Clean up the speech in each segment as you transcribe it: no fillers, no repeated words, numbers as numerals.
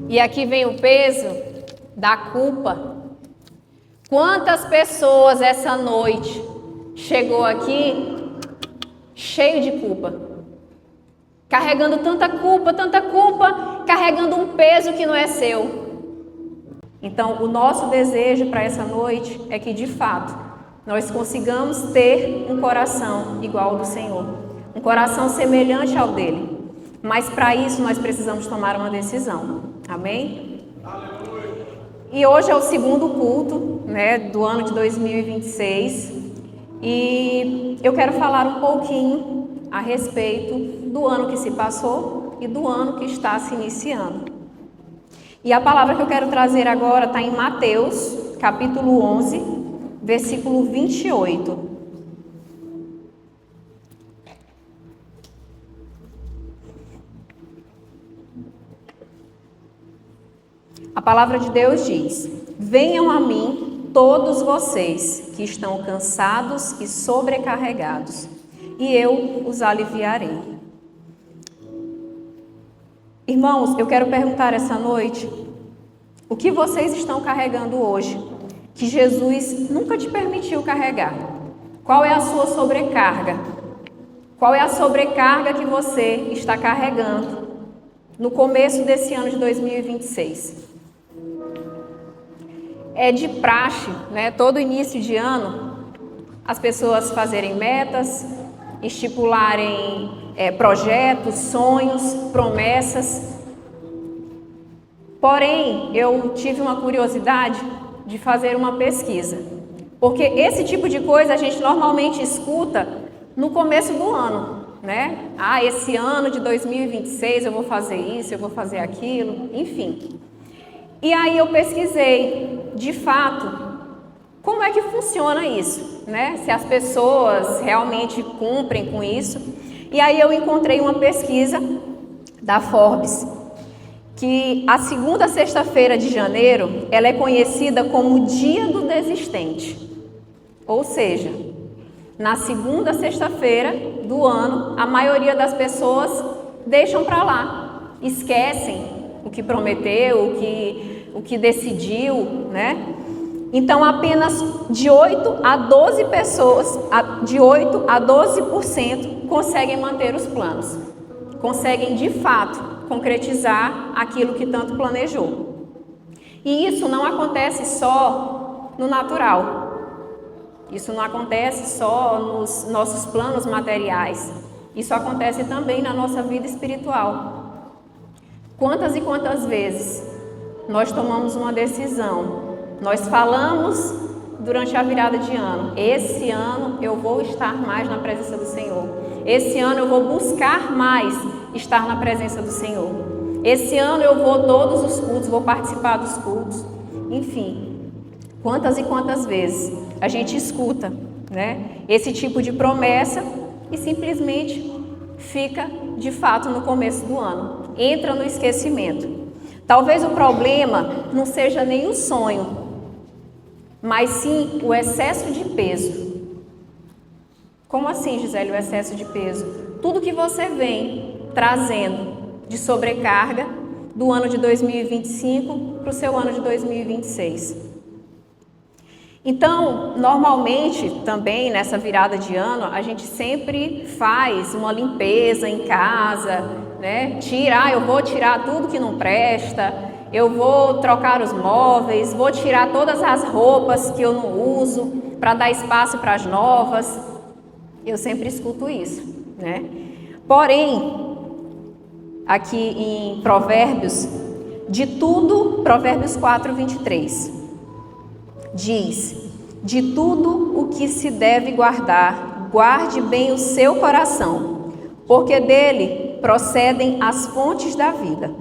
E aqui vem o peso da culpa. Quantas pessoas essa noite chegou aqui cheio de culpa? Carregando tanta culpa, carregando um peso que não é seu. Então, o nosso desejo para essa noite é que, de fato, nós consigamos ter um coração igual ao do Senhor. Um coração semelhante ao dele. Mas, para isso, nós precisamos tomar uma decisão. Amém? E hoje é o segundo culto, do ano de 2026. E eu quero falar um pouquinho a respeito do ano que se passou e do ano que está se iniciando. E a palavra que eu quero trazer agora está em Mateus, capítulo 11, versículo 28. A palavra de Deus diz: venham a mim todos vocês que estão cansados e sobrecarregados, e eu os aliviarei. Irmãos, eu quero perguntar essa noite, o que vocês estão carregando hoje, que Jesus nunca te permitiu carregar? Qual é a sua sobrecarga? Qual é a sobrecarga que você está carregando no começo desse ano de 2026? É de praxe, todo início de ano, as pessoas fazerem metas, estipularem projetos, sonhos, promessas. Porém, eu tive uma curiosidade de fazer uma pesquisa, porque esse tipo de coisa a gente normalmente escuta no começo do ano, esse ano de 2026 eu vou fazer isso, eu vou fazer aquilo, enfim. E aí eu pesquisei, de fato, como é que funciona isso, Se as pessoas realmente cumprem com isso. E aí eu encontrei uma pesquisa da Forbes, que a segunda sexta-feira de janeiro, ela é conhecida como o Dia do Desistente. Ou seja, na segunda sexta-feira do ano, a maioria das pessoas deixam para lá, esquecem o que prometeu, o que decidiu, Então, apenas de 8 a 12 pessoas, de 8 a 12% conseguem manter os planos. Conseguem, de fato, concretizar aquilo que tanto planejou. E isso não acontece só no natural. Isso não acontece só nos nossos planos materiais. Isso acontece também na nossa vida espiritual. Quantas e quantas vezes nós tomamos uma decisão, nós falamos durante a virada de ano: esse ano eu vou estar mais na presença do Senhor. Esse ano eu vou buscar mais estar na presença do Senhor. Esse ano eu vou todos os cultos, vou participar dos cultos. Enfim, quantas e quantas vezes a gente escuta, esse tipo de promessa e simplesmente fica, de fato, no começo do ano. Entra no esquecimento. Talvez o problema não seja nem o sonho, mas sim o excesso de peso. Como assim, Gisele, o excesso de peso? Tudo que você vem trazendo de sobrecarga do ano de 2025 para o seu ano de 2026. Então, normalmente, também nessa virada de ano, a gente sempre faz uma limpeza em casa, eu vou tirar tudo que não presta, eu vou trocar os móveis, vou tirar todas as roupas que eu não uso para dar espaço para as novas. Eu sempre escuto isso, Porém, aqui em Provérbios, Provérbios 4, 23, diz: de tudo o que se deve guardar, guarde bem o seu coração, porque dele procedem as fontes da vida.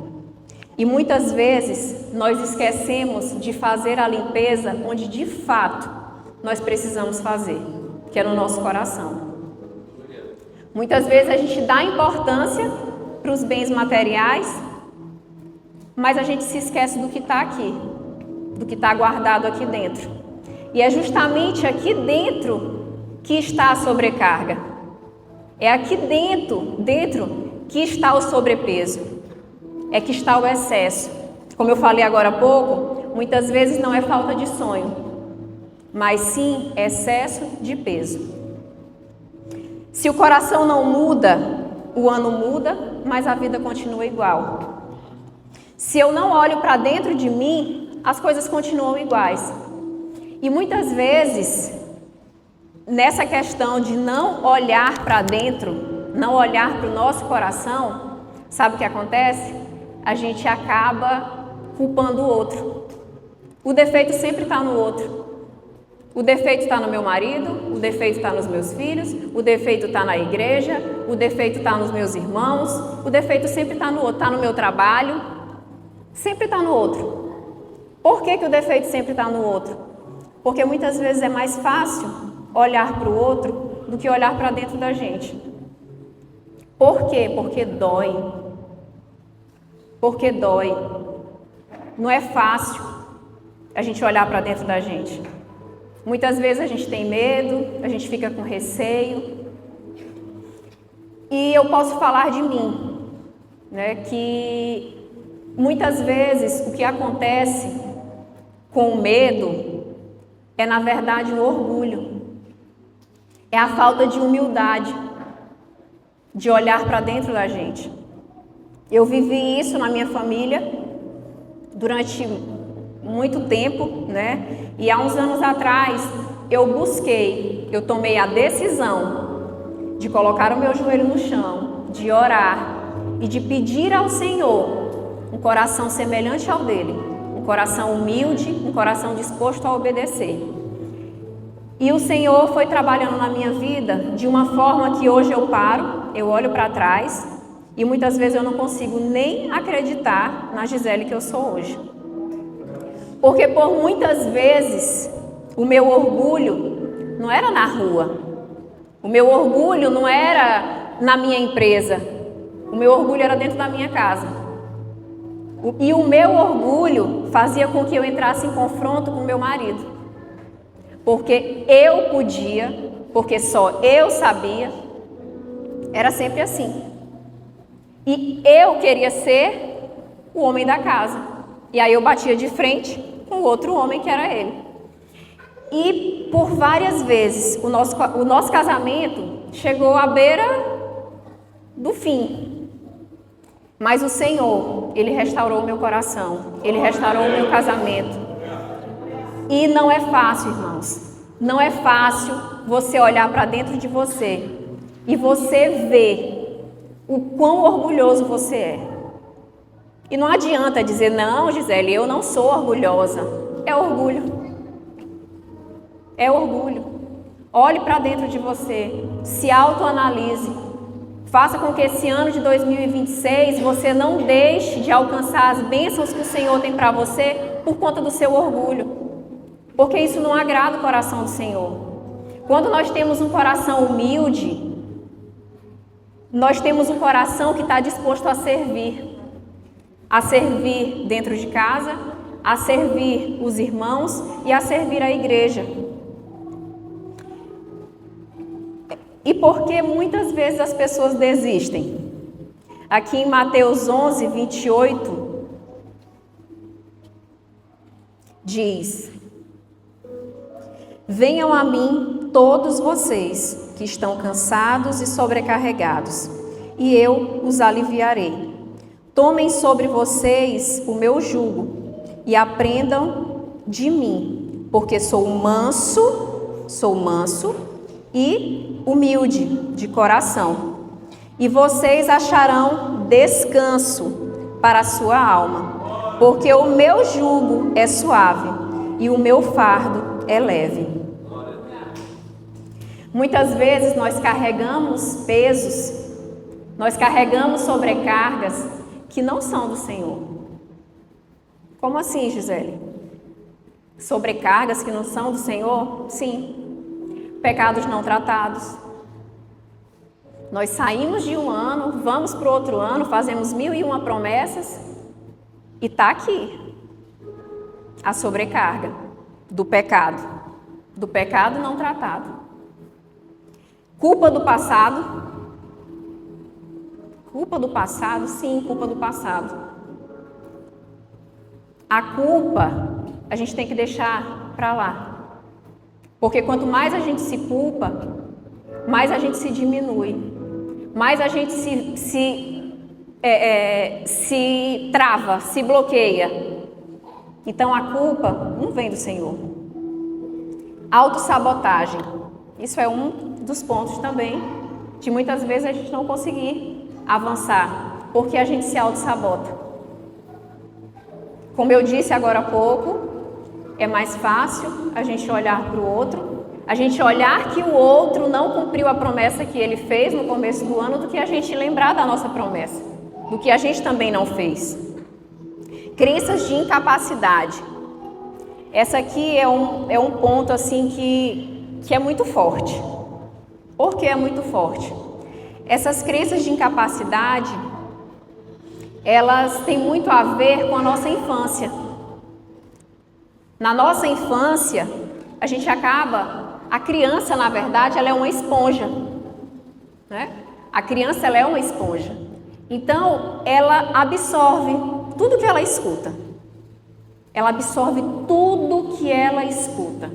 E muitas vezes nós esquecemos de fazer a limpeza onde de fato nós precisamos fazer, que é no nosso coração. Muitas vezes a gente dá importância para os bens materiais, mas a gente se esquece do que está aqui, do que está guardado aqui dentro. E é justamente aqui dentro que está a sobrecarga. É aqui dentro que está o sobrepeso. É que está o excesso. Como eu falei agora há pouco, muitas vezes não é falta de sonho, mas sim excesso de peso. Se o coração não muda, o ano muda, mas a vida continua igual. Se eu não olho para dentro de mim, as coisas continuam iguais. E muitas vezes, nessa questão de não olhar para dentro, não olhar para o nosso coração, sabe o que acontece? A gente acaba culpando o outro. O defeito sempre está no outro. O defeito está no meu marido, o defeito está nos meus filhos, o defeito está na igreja, o defeito está nos meus irmãos, o defeito sempre está no outro, está no meu trabalho, sempre está no outro. Por que o defeito sempre está no outro? Porque muitas vezes é mais fácil olhar para o outro do que olhar para dentro da gente. Por quê? Porque dói. Porque dói. Não é fácil a gente olhar para dentro da gente. Muitas vezes a gente tem medo, a gente fica com receio. E eu posso falar de mim, né, que muitas vezes o que acontece com o medo é, na verdade, o orgulho. É a falta de humildade, de olhar para dentro da gente. Eu vivi isso na minha família durante muito tempo, né? E há uns anos atrás eu tomei a decisão de colocar o meu joelho no chão, de orar e de pedir ao Senhor um coração semelhante ao dele, um coração humilde, um coração disposto a obedecer. E o Senhor foi trabalhando na minha vida de uma forma que hoje eu paro, eu olho para trás e muitas vezes eu não consigo nem acreditar na Gisele que eu sou hoje. Porque por muitas vezes o meu orgulho não era na rua, o meu orgulho não era na minha empresa, o meu orgulho era dentro da minha casa. E o meu orgulho fazia com que eu entrasse em confronto com meu marido. Porque eu podia, porque só eu sabia, era sempre assim. E eu queria ser o homem da casa. E aí eu batia de frente com o outro homem que era ele. E por várias vezes o nosso casamento chegou à beira do fim. Mas o Senhor, Ele restaurou o meu coração, Ele restaurou o meu casamento. E não é fácil, irmãos. Não é fácil você olhar para dentro de você e você ver o quão orgulhoso você é. E não adianta dizer, não, Gisele, eu não sou orgulhosa. É orgulho. É orgulho. Olhe para dentro de você, se autoanalise. Faça com que esse ano de 2026 você não deixe de alcançar as bênçãos que o Senhor tem para você por conta do seu orgulho. Porque isso não agrada o coração do Senhor. Quando nós temos um coração humilde, nós temos um coração que está disposto a servir. A servir dentro de casa, a servir os irmãos e a servir a igreja. E por que muitas vezes as pessoas desistem? Aqui em Mateus 11, 28, diz: venham a mim todos vocês que estão cansados e sobrecarregados, e eu os aliviarei. Tomem sobre vocês o meu jugo e aprendam de mim, porque sou manso e humilde de coração. E vocês acharão descanso para a sua alma, porque o meu jugo é suave e o meu fardo é leve. Muitas vezes nós carregamos pesos, nós carregamos sobrecargas que não são do Senhor. Como assim, Gisele? Sobrecargas que não são do Senhor? Sim. Pecados não tratados. Nós saímos de um ano, vamos para o outro ano, fazemos 1001 promessas e está aqui a sobrecarga do pecado não tratado. Culpa do passado? Culpa do passado? Sim, culpa do passado. A culpa a gente tem que deixar para lá. Porque quanto mais a gente se culpa, mais a gente se diminui, mais a gente se trava, se bloqueia. Então a culpa não vem do Senhor. Autossabotagem. Isso é um dos pontos também de muitas vezes a gente não conseguir avançar, porque a gente se autossabota. Como eu disse agora há pouco, é mais fácil a gente olhar para o outro, a gente olhar que o outro não cumpriu a promessa que ele fez no começo do ano, do que a gente lembrar da nossa promessa, do que a gente também não fez. Crenças de incapacidade. Essa aqui é um ponto assim que é muito forte. Por que é muito forte? Essas crenças de incapacidade, elas têm muito a ver com a nossa infância. Na nossa infância, a criança, na verdade, ela é uma esponja, né? A criança, ela é uma esponja. Então, ela absorve tudo que ela escuta. Ela absorve tudo que ela escuta.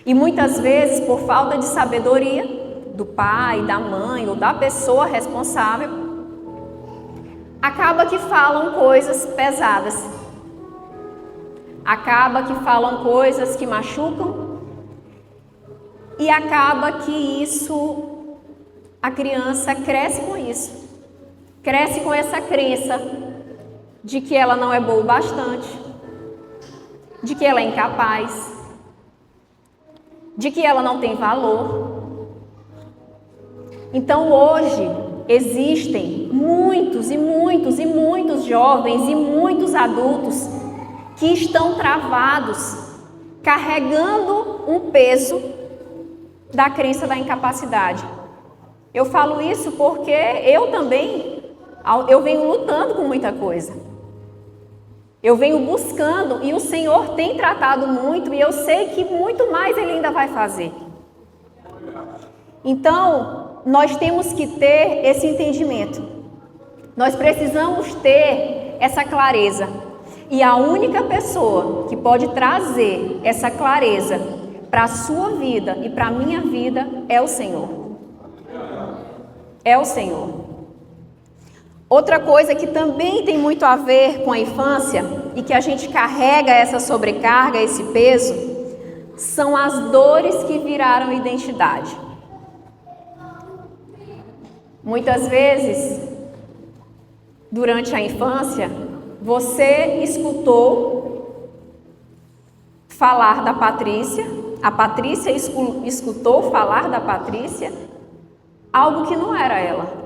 E muitas vezes, por falta de sabedoria do pai, da mãe ou da pessoa responsável, acaba que falam coisas pesadas. Acaba que falam coisas que machucam. E acaba que a criança cresce com isso. Cresce com essa crença de que ela não é boa o bastante, de que ela é incapaz, de que ela não tem valor. Então hoje existem muitos e muitos e muitos jovens e muitos adultos que estão travados, carregando um peso da crença da incapacidade. Eu falo isso porque eu venho lutando com muita coisa. Eu venho buscando e o Senhor tem tratado muito e eu sei que muito mais Ele ainda vai fazer. Então, nós temos que ter esse entendimento. Nós precisamos ter essa clareza. E a única pessoa que pode trazer essa clareza para a sua vida e para a minha vida é o Senhor. É o Senhor. Outra coisa que também tem muito a ver com a infância e que a gente carrega essa sobrecarga, esse peso, são as dores que viraram identidade. Muitas vezes, durante a infância, você escutou falar da Patrícia, a Patrícia escutou falar da Patrícia algo que não era ela.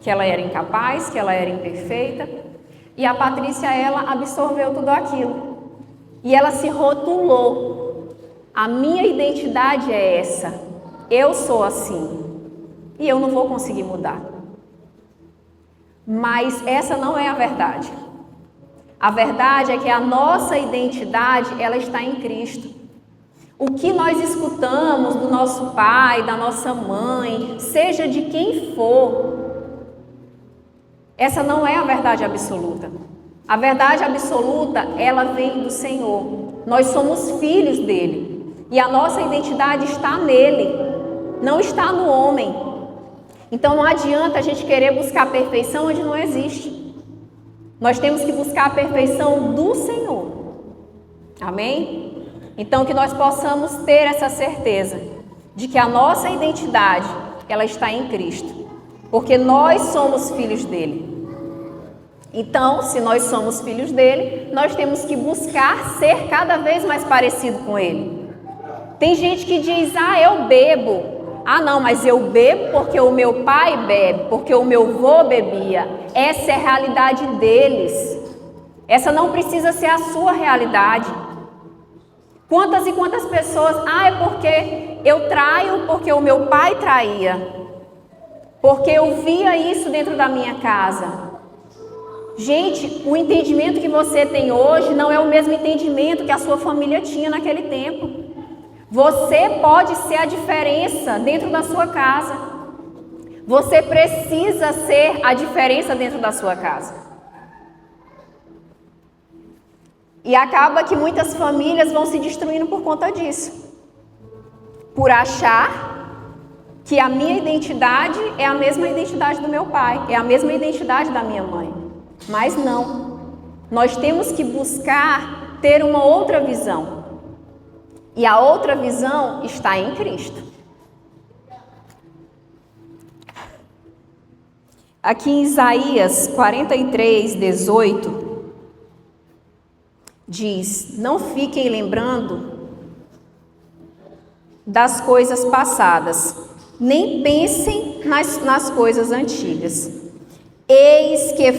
Que ela era incapaz, que ela era imperfeita. E a Patrícia, ela absorveu tudo aquilo. E ela se rotulou. A minha identidade é essa. Eu sou assim. E eu não vou conseguir mudar. Mas essa não é a verdade. A verdade é que a nossa identidade, ela está em Cristo. O que nós escutamos do nosso pai, da nossa mãe, seja de quem for, essa não é a verdade absoluta. A verdade absoluta, ela vem do Senhor. Nós somos filhos dele. E a nossa identidade está nele, não está no homem. Então não adianta a gente querer buscar a perfeição onde não existe. Nós temos que buscar a perfeição do Senhor. Amém? Então que nós possamos ter essa certeza de que a nossa identidade, ela está em Cristo. Porque nós somos filhos dele. Então, se nós somos filhos dele, nós temos que buscar ser cada vez mais parecido com ele. Tem gente que diz, eu bebo. Não, mas eu bebo porque o meu pai bebe, porque o meu avô bebia. Essa é a realidade deles. Essa não precisa ser a sua realidade. Quantas e quantas pessoas, é porque eu traio porque o meu pai traía. Porque eu via isso dentro da minha casa. Gente, o entendimento que você tem hoje não é o mesmo entendimento que a sua família tinha naquele tempo. Você pode ser a diferença dentro da sua casa. Você precisa ser a diferença dentro da sua casa. E acaba que muitas famílias vão se destruindo por conta disso. Por achar que a minha identidade é a mesma identidade do meu pai, é a mesma identidade da minha mãe. Mas não. Nós temos que buscar ter uma outra visão. E a outra visão está em Cristo. Aqui em Isaías 43, 18, diz: não fiquem lembrando das coisas passadas, nem pensem nas coisas antigas. Eis que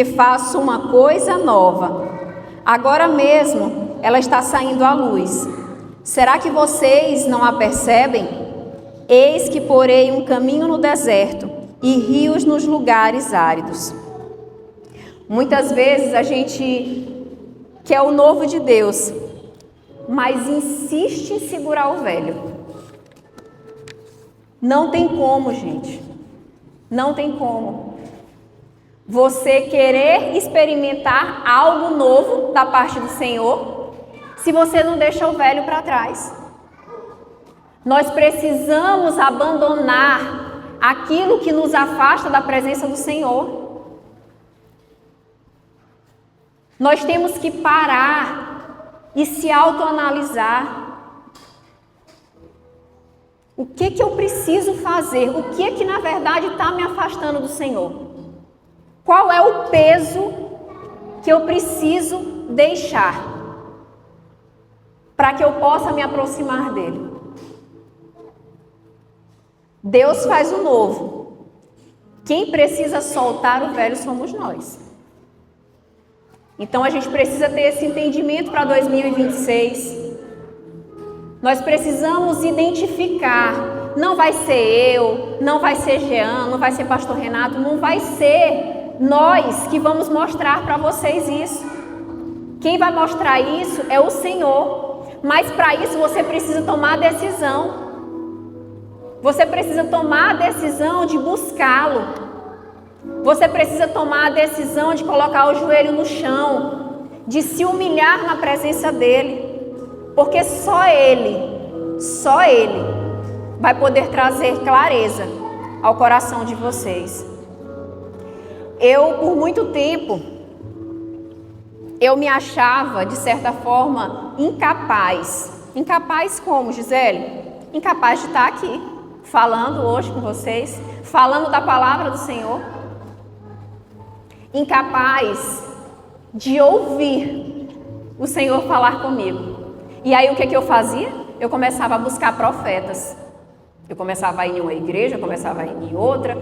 faço uma coisa nova. Agora mesmo ela está saindo à luz. Será que vocês não a percebem? Eis que porei um caminho no deserto e rios nos lugares áridos. Muitas vezes a gente quer o novo de Deus, mas insiste em segurar o velho. Não tem como, gente. Não tem como. Você querer experimentar algo novo da parte do Senhor, se você não deixa o velho para trás. Nós precisamos abandonar aquilo que nos afasta da presença do Senhor. Nós temos que parar e se autoanalisar. O que eu preciso fazer? O que na verdade está me afastando do Senhor? Qual é o peso que eu preciso deixar para que eu possa me aproximar dele? Deus faz o novo. Quem precisa soltar o velho somos nós. Então a gente precisa ter esse entendimento para 2026. Nós precisamos identificar. Não vai ser eu, não vai ser Jean, não vai ser pastor Renato, não vai ser nós que vamos mostrar para vocês isso. Quem vai mostrar isso é o Senhor. Mas para isso você precisa tomar a decisão. Você precisa tomar a decisão de buscá-lo. Você precisa tomar a decisão de colocar o joelho no chão, de se humilhar na presença dele. Porque só Ele vai poder trazer clareza ao coração de vocês. Eu, por muito tempo, eu me achava, de certa forma, incapaz. Incapaz como, Gisele? Incapaz de estar aqui, falando hoje com vocês, falando da palavra do Senhor. Incapaz de ouvir o Senhor falar comigo. E aí o que eu fazia? Eu começava a buscar profetas. Eu começava a ir em uma igreja, eu começava a ir em outra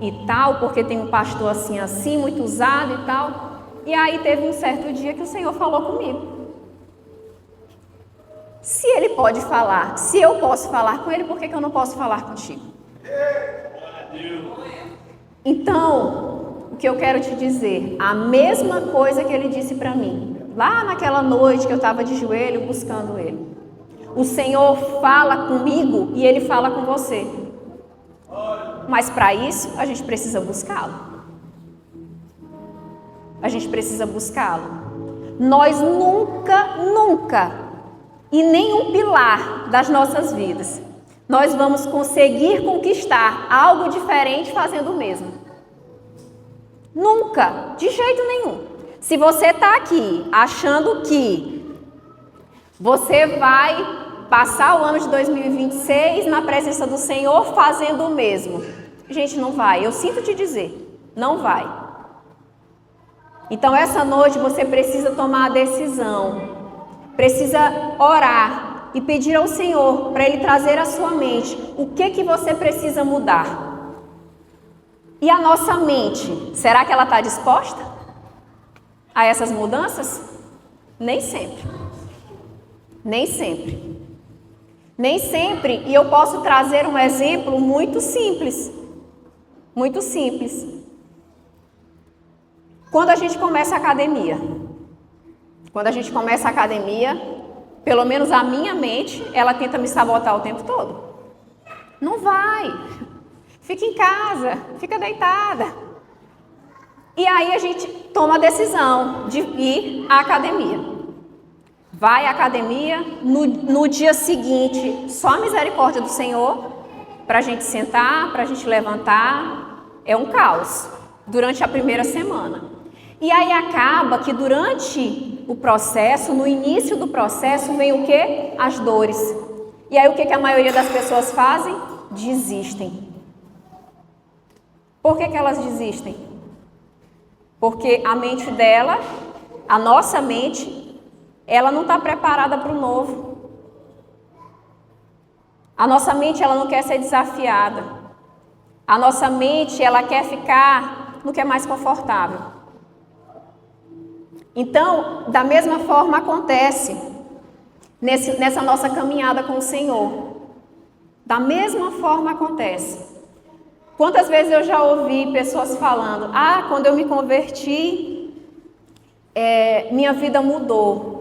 e tal, porque tem um pastor assim, muito usado e tal. E aí teve um certo dia que o Senhor falou comigo. Se Ele pode falar, se eu posso falar com Ele, por que eu não posso falar contigo? Então, o que eu quero te dizer, a mesma coisa que Ele disse para mim, lá naquela noite que eu estava de joelho buscando Ele. O Senhor fala comigo e Ele fala com você. Mas para isso, a gente precisa buscá-lo. A gente precisa buscá-lo. Nós nunca, em nenhum pilar das nossas vidas, nós vamos conseguir conquistar algo diferente fazendo o mesmo. Nunca, de jeito nenhum. Se você está aqui achando que você vai passar o ano de 2026 na presença do Senhor fazendo o mesmo, gente, não vai. Eu sinto te dizer, não vai. Então essa noite você precisa tomar a decisão, precisa orar e pedir ao Senhor para Ele trazer à sua mente o que você precisa mudar. E a nossa mente, será que ela está disposta a essas mudanças? Nem sempre. Nem sempre. Nem sempre. E eu posso trazer um exemplo muito simples. Muito simples. Quando a gente começa a academia. Quando a gente começa a academia, pelo menos a minha mente, ela tenta me sabotar o tempo todo. Não vai. Fica em casa. Fica deitada. E aí a gente toma a decisão de ir à academia. Vai à academia, no dia seguinte, só a misericórdia do Senhor, para a gente sentar, para a gente levantar, é um caos, durante a primeira semana. E aí acaba que durante o processo, no início do processo, vem o quê? As dores. E aí o que a maioria das pessoas fazem? Desistem. Por que elas desistem? Porque a mente dela, a nossa mente, ela não está preparada para o novo. A nossa mente, ela não quer ser desafiada. A nossa mente, ela quer ficar no que é mais confortável. Então, da mesma forma acontece nessa nossa caminhada com o Senhor. Da mesma forma acontece. Quantas vezes eu já ouvi pessoas falando, quando eu me converti, minha vida mudou.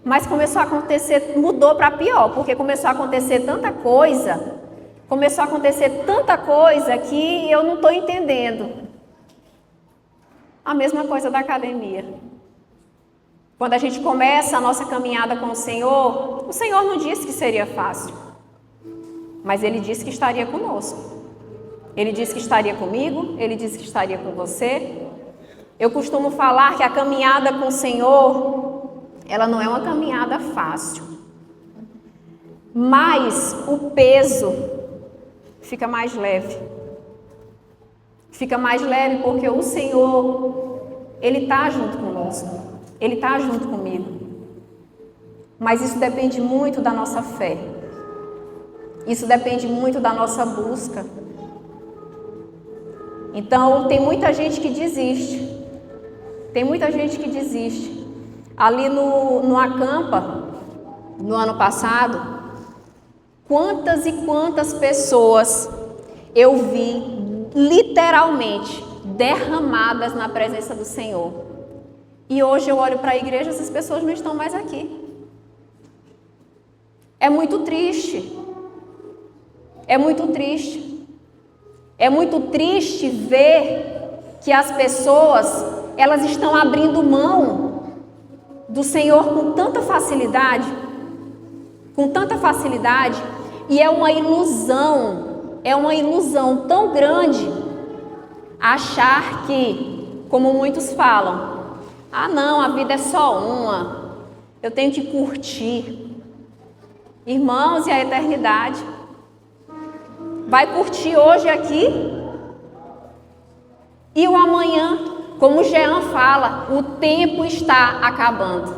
Mas começou a acontecer, mudou para pior, porque começou a acontecer tanta coisa que eu não estou entendendo. A mesma coisa da academia. Quando a gente começa a nossa caminhada com o Senhor não disse que seria fácil, mas Ele disse que estaria conosco. Ele disse que estaria comigo, Ele disse que estaria com você. Eu costumo falar que a caminhada com o Senhor, ela não é uma caminhada fácil, mas o peso fica mais leve. Fica mais leve porque o Senhor, Ele está junto conosco, Ele está junto comigo. Mas isso depende muito da nossa fé. Isso depende muito da nossa busca. Então, tem muita gente que desiste. Ali no Acampa, no ano passado, quantas e quantas pessoas eu vi literalmente derramadas na presença do Senhor. E hoje eu olho para a igreja, essas pessoas não estão mais aqui. É muito triste. É muito triste. É muito triste ver que as pessoas, elas estão abrindo mão do Senhor com tanta facilidade, e é uma ilusão tão grande achar que, como muitos falam, não, a vida é só uma, eu tenho que curtir. Irmãos, e a eternidade? Vai curtir hoje aqui e o amanhã, como o Jean fala, o tempo está acabando.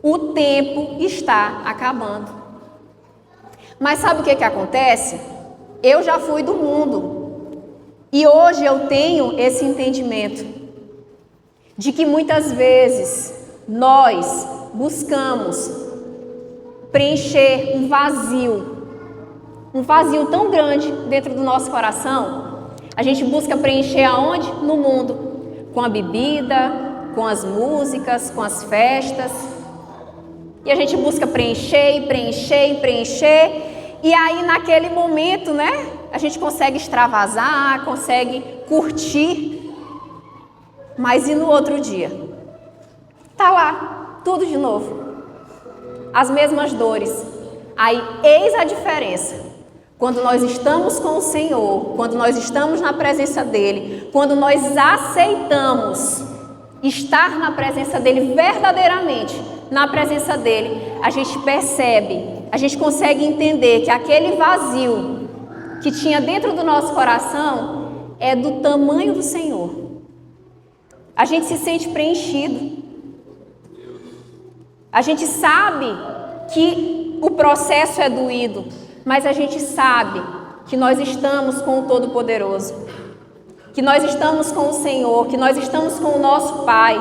O tempo está acabando. Mas sabe o que acontece? Eu já fui do mundo e hoje eu tenho esse entendimento de que muitas vezes nós buscamos preencher um vazio tão grande dentro do nosso coração. A gente busca preencher aonde? No mundo. Com a bebida, com as músicas, com as festas. E a gente busca preencher. E aí naquele momento, né? A gente consegue extravasar, consegue curtir. Mas e no outro dia? Tá lá, tudo de novo. As mesmas dores. Aí eis a diferença. Quando nós estamos com o Senhor, quando nós estamos na presença dEle, quando nós aceitamos estar na presença dEle, verdadeiramente na presença dEle, a gente percebe, a gente consegue entender que aquele vazio que tinha dentro do nosso coração é do tamanho do Senhor. A gente se sente preenchido. A gente sabe que o processo é doído, mas a gente sabe que nós estamos com o Todo-Poderoso, que nós estamos com o Senhor, que nós estamos com o nosso Pai,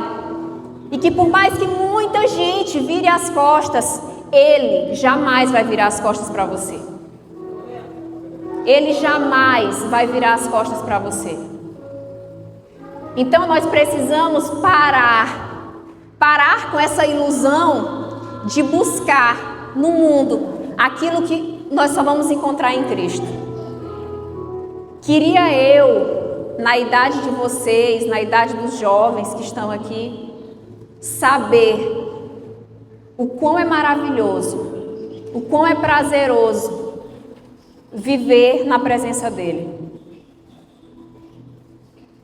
e que por mais que muita gente vire as costas, Ele jamais vai virar as costas para você. Ele jamais vai virar as costas para você. Então nós precisamos parar com essa ilusão de buscar no mundo aquilo que nós só vamos encontrar em Cristo. Queria eu na idade de vocês, na idade dos jovens que estão aqui, saber o quão é maravilhoso, o quão é prazeroso viver na presença dele.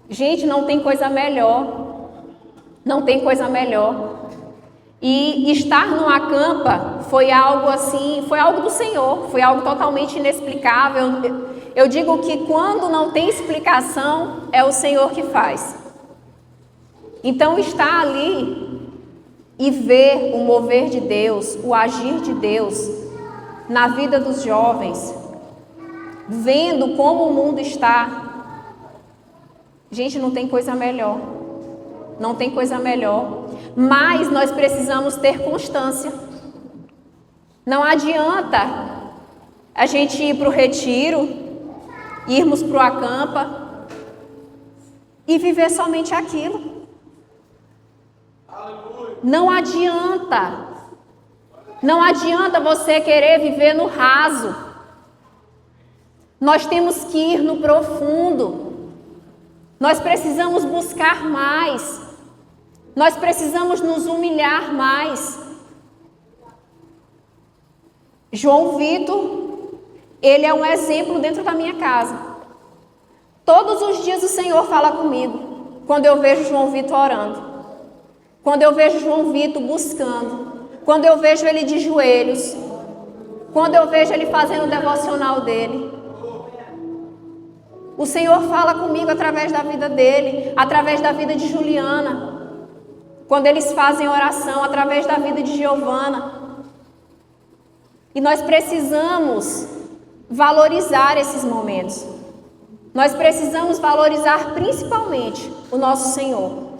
Gente, não tem coisa melhor. Não tem coisa melhor. E estar numa campa foi algo assim, foi algo do Senhor, foi algo totalmente inexplicável. Eu digo que quando não tem explicação, é o Senhor que faz. Então estar ali e ver o mover de Deus, o agir de Deus na vida dos jovens, vendo como o mundo está. Gente, não tem coisa melhor. Não tem coisa melhor. Mas nós precisamos ter constância. Não adianta a gente ir para o retiro, irmos para o acampa e viver somente aquilo. Não adianta. Não adianta você querer viver no raso. Nós temos que ir no profundo. Nós precisamos buscar mais. Nós precisamos nos humilhar mais. João Vitor, ele é um exemplo dentro da minha casa. Todos os dias o Senhor fala comigo, quando eu vejo João Vitor orando, quando eu vejo João Vitor buscando, quando eu vejo ele de joelhos, quando eu vejo ele fazendo o devocional dele. O Senhor fala comigo através da vida dele, através da vida de Juliana, quando eles fazem oração, através da vida de Giovana. E nós precisamos valorizar esses momentos. Nós precisamos valorizar principalmente o nosso Senhor.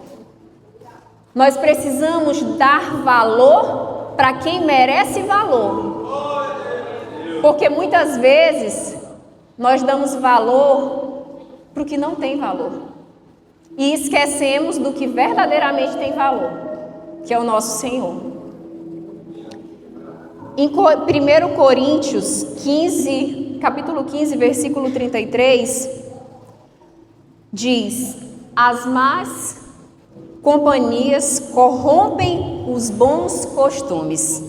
Nós precisamos dar valor para quem merece valor. Porque muitas vezes nós damos valor para o que não tem valor. E esquecemos do que verdadeiramente tem valor, que é o nosso Senhor. Em 1 Coríntios 15, capítulo 15, versículo 33, diz: as más companhias corrompem os bons costumes.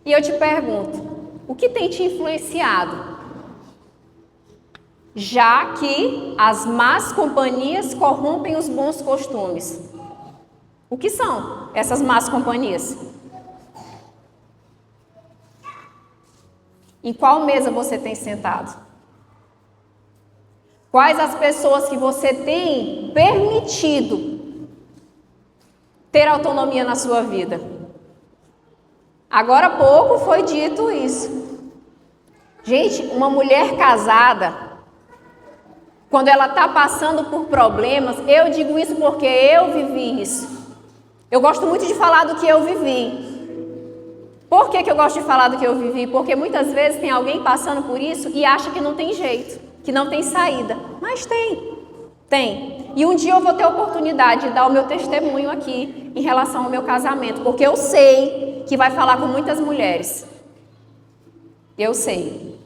E eu te pergunto, o que tem te influenciado? Já que as más companhias corrompem os bons costumes. O que são essas más companhias? Em qual mesa você tem sentado? Quais as pessoas que você tem permitido ter autonomia na sua vida? Agora há pouco foi dito isso. Gente, uma mulher casada, quando ela está passando por problemas, eu digo isso porque eu vivi isso. Eu gosto muito de falar do que eu vivi. Por que eu gosto de falar do que eu vivi? Porque muitas vezes tem alguém passando por isso e acha que não tem jeito, que não tem saída. Mas tem. Tem. E um dia eu vou ter a oportunidade de dar o meu testemunho aqui em relação ao meu casamento, porque eu sei que vai falar com muitas mulheres. Eu sei.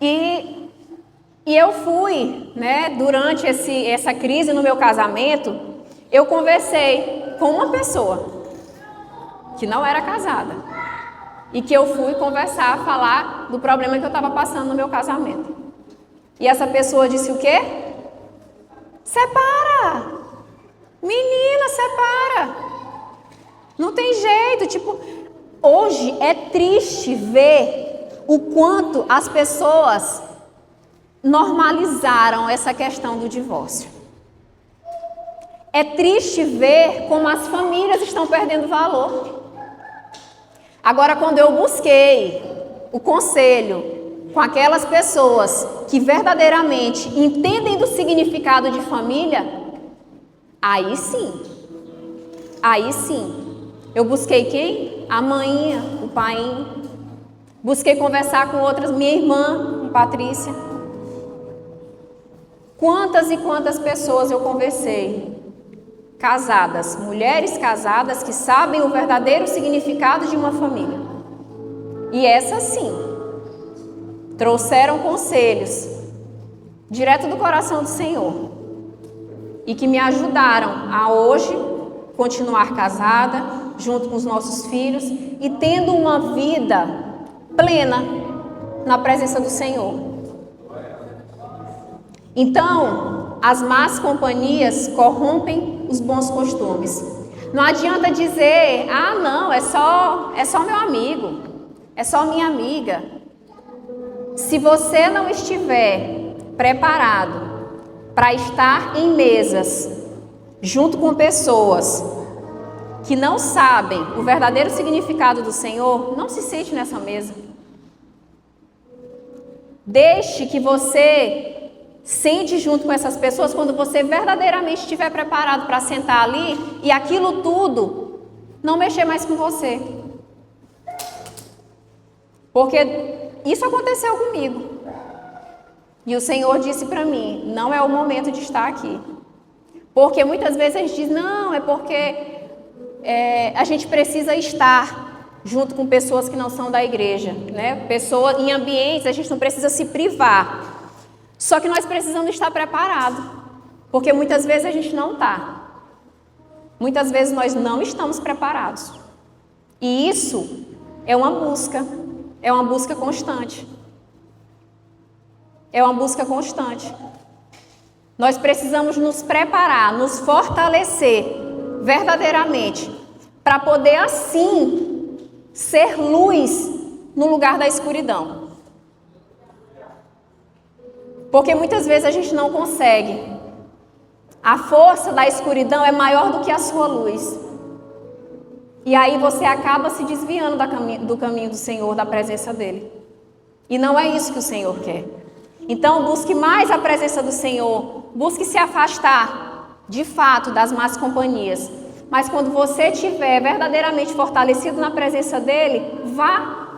E eu fui, durante essa crise no meu casamento, eu conversei com uma pessoa que não era casada e que eu fui conversar, falar do problema que eu estava passando no meu casamento. E essa pessoa disse o quê? Separa! Menina, separa! Não tem jeito, hoje é triste ver o quanto as pessoas normalizaram essa questão do divórcio. É triste ver como as famílias estão perdendo valor. Agora, quando eu busquei o conselho com aquelas pessoas que verdadeiramente entendem do significado de família, aí sim, eu busquei quem? A mãinha, o painho. Busquei conversar com outras, minha irmã, Patrícia. Quantas e quantas pessoas eu conversei, casadas, mulheres casadas que sabem o verdadeiro significado de uma família. E essas sim, trouxeram conselhos direto do coração do Senhor, e que me ajudaram a hoje continuar casada, junto com os nossos filhos e tendo uma vida plena na presença do Senhor. Então, as más companhias corrompem os bons costumes. Não adianta dizer, não, é só meu amigo, é só minha amiga. Se você não estiver preparado para estar em mesas, junto com pessoas que não sabem o verdadeiro significado do Senhor, não se sente nessa mesa. Deixe que você sente junto com essas pessoas quando você verdadeiramente estiver preparado para sentar ali e aquilo tudo não mexer mais com você. Porque isso aconteceu comigo. E o Senhor disse para mim, não é o momento de estar aqui. Porque muitas vezes a gente diz, não, é porque a gente precisa estar junto com pessoas que não são da igreja, né? Pessoas em ambientes, a gente não precisa se privar. Só que nós precisamos estar preparados, porque muitas vezes a gente não está. Muitas vezes nós não estamos preparados. E isso é uma busca constante. É uma busca constante. Nós precisamos nos preparar, nos fortalecer verdadeiramente, para poder assim ser luz no lugar da escuridão. Porque muitas vezes a gente não consegue. A força da escuridão é maior do que a sua luz. E aí você acaba se desviando do caminho do Senhor, da presença dEle. E não é isso que o Senhor quer. Então busque mais a presença do Senhor. Busque se afastar, de fato, das más companhias. Mas quando você estiver verdadeiramente fortalecido na presença dEle, vá.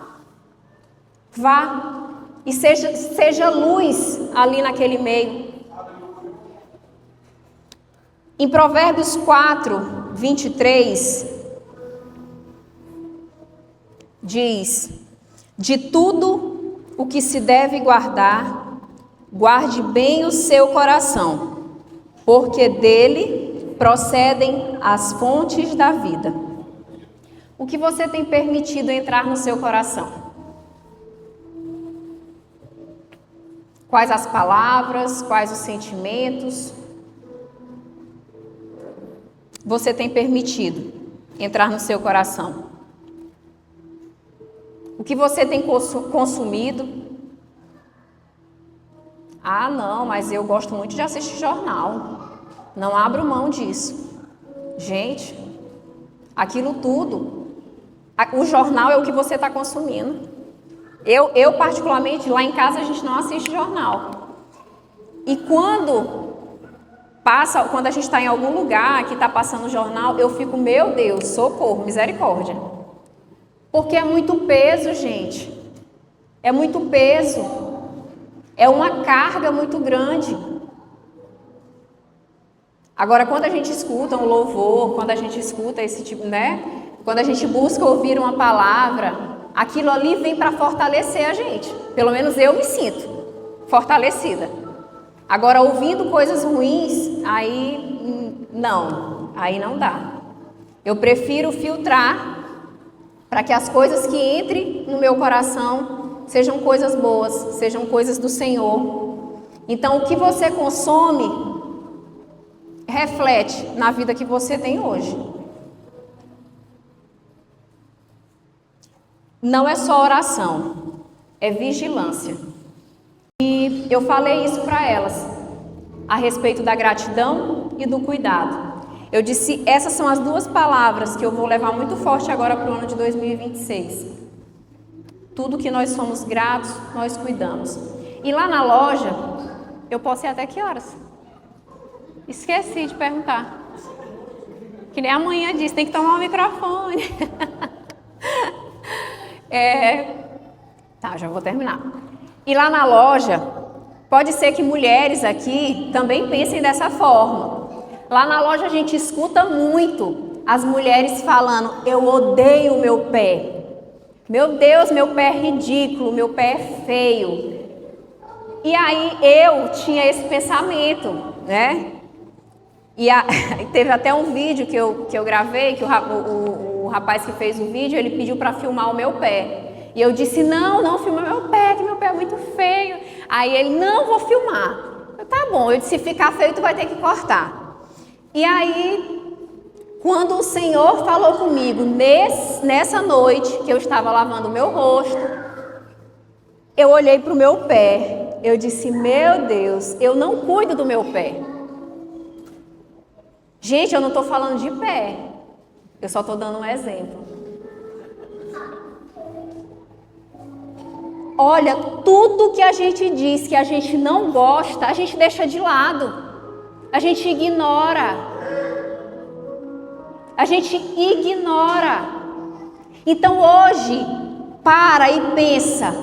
E seja luz ali naquele meio. Em Provérbios 4, 23, diz: de tudo o que se deve guardar, guarde bem o seu coração, porque dele procedem as fontes da vida. O que você tem permitido entrar no seu coração? Quais as palavras, quais os sentimentos você tem permitido entrar no seu coração? O que você tem consumido? Não, mas eu gosto muito de assistir jornal. Não abro mão disso. Gente, aquilo tudo, o jornal é o que você está consumindo. Eu particularmente, lá em casa a gente não assiste jornal. E quando a gente está em algum lugar que está passando jornal, eu fico, meu Deus, socorro, misericórdia. Porque é muito peso, gente. É muito peso. É uma carga muito grande. Agora, quando a gente escuta um louvor, quando a gente escuta esse tipo, né? Quando a gente busca ouvir uma palavra, aquilo ali vem para fortalecer a gente. Pelo menos eu me sinto fortalecida. Agora, ouvindo coisas ruins, aí não dá. Eu prefiro filtrar para que as coisas que entrem no meu coração sejam coisas boas, sejam coisas do Senhor. Então, o que você consome reflete na vida que você tem hoje. Não é só oração, é vigilância. E eu falei isso para elas, a respeito da gratidão e do cuidado. Eu disse, essas são as duas palavras que eu vou levar muito forte agora para o ano de 2026. Tudo que nós somos gratos, nós cuidamos. E lá na loja, eu posso ir até que horas? Esqueci de perguntar. Que nem amanhã disse, tem que tomar o microfone. Já vou terminar. E lá na loja, pode ser que mulheres aqui também pensem dessa forma. Lá na loja a gente escuta muito as mulheres falando, eu odeio o meu pé. Meu Deus, meu pé é ridículo, meu pé é feio. E aí eu tinha esse pensamento, né? Teve até um vídeo que eu gravei, que o rapaz que fez o vídeo, ele pediu para filmar o meu pé. E eu disse, não filma meu pé, que meu pé é muito feio. Aí ele, não, vou filmar. Tá bom, eu disse, se ficar feio, tu vai ter que cortar. E aí, quando o Senhor falou comigo, nessa noite, que eu estava lavando o meu rosto, eu olhei para o meu pé, eu disse, meu Deus, eu não cuido do meu pé. Gente, eu não estou falando de pé, eu só estou dando um exemplo. Olha, tudo que a gente diz que a gente não gosta, a gente deixa de lado, a gente ignora. A gente ignora. Então hoje, para e pensa,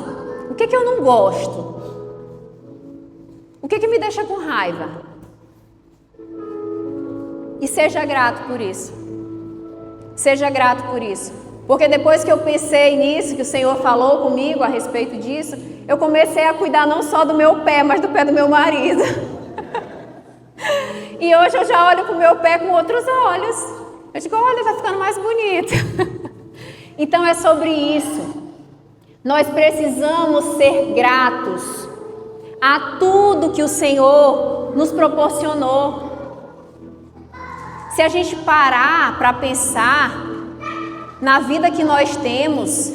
o que eu não gosto? O que me deixa com raiva? E seja grato por isso. Seja grato por isso. Porque depois que eu pensei nisso, que o Senhor falou comigo a respeito disso, eu comecei a cuidar não só do meu pé, mas do pé do meu marido. E hoje eu já olho para o meu pé com outros olhos. Eu digo, olha, está ficando mais bonito. Então é sobre isso. Nós precisamos ser gratos a tudo que o Senhor nos proporcionou. Se a gente parar para pensar na vida que nós temos,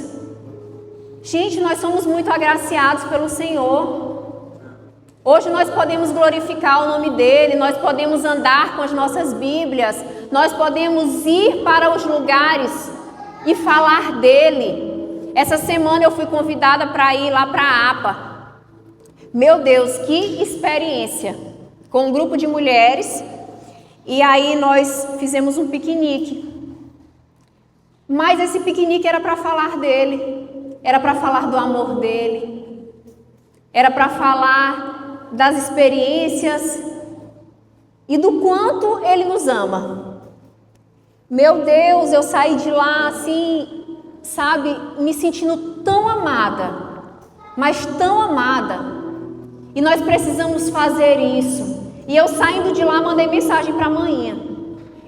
gente, nós somos muito agraciados pelo Senhor. Hoje nós podemos glorificar o nome dEle, nós podemos andar com as nossas Bíblias, nós podemos ir para os lugares e falar dEle. Essa semana eu fui convidada para ir lá para a APA. Meu Deus, que experiência! Com um grupo de mulheres, e aí nós fizemos um piquenique. Mas esse piquenique era para falar dEle, era para falar do amor dEle, era para falar das experiências e do quanto Ele nos ama. Meu Deus, eu saí de lá assim, sabe, me sentindo tão amada, mas tão amada. E nós precisamos fazer isso. E eu saindo de lá, mandei mensagem para a manhinha.